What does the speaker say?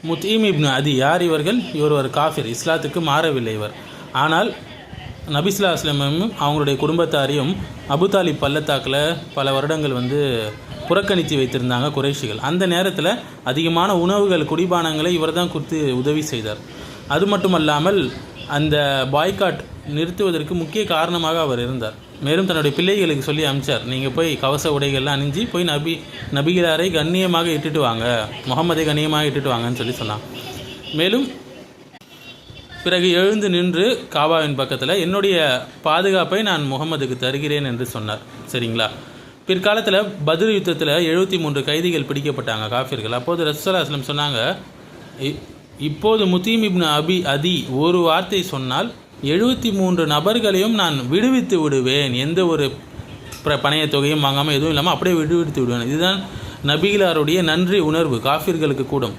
முத்தீம் இப்னு அதி யார் இவர்கள்? இவர் ஒரு காஃபிர், இஸ்லாத்துக்கு மாறவில்லை இவர். ஆனால் நபிஸ்லா அஸ்லமும் அவங்களுடைய குடும்பத்தாரையும் அபுதாலிப் பள்ளத்தாக்கில் பல வருடங்கள் புறக்கணித்து வைத்திருந்தாங்க குறைஷிகள். அந்த நேரத்தில் அதிகமான உணவுகள் குடிபானங்களை இவர் தான் கொடுத்து உதவி செய்தார். அது மட்டுமல்லாமல் அந்த பாய்காட் நிறுத்துவதற்கு முக்கிய காரணமாக அவர் இருந்தார். மேலும் தன்னுடைய பிள்ளைகளுக்கு சொல்லி அனுப்பிச்சார், நீங்கள் போய் கவச உடைகள்லாம் அணிஞ்சு போய் நபிகளாரை கண்ணியமாக இட்டுட்டு வாங்க, முகமதை கண்ணியமாக இட்டுட்டு வாங்கன்னு சொன்னான். மேலும் பிறகு எழுந்து நின்று காபாவின் பக்கத்தில் என்னுடைய பாதுகாப்பை நான் முகமதுக்கு தருகிறேன் என்று சொன்னார். சரிங்களா? பிற்காலத்தில் பத்ர் யுத்தத்தில் 73 கைதிகள் பிடிக்கப்பட்டாங்க காஃபிர்கள். அப்போது ரசூலுல்லாஹி அலைஹி வஸல்லம் சொன்னாங்க, இப்போது முத்தீம் இப்னு அதி ஒரு வார்த்தை சொன்னால் 73 நபர்களையும் நான் விடுவித்து விடுவேன், எந்த ஒரு பணைய தொகையும் வாங்காமல் எதுவும் இல்லாமல் அப்படியே விடுவித்து விடுவேன். இதுதான் நபிகளாருடைய நன்றி உணர்வு காஃபிர்களுக்கு கூடும்.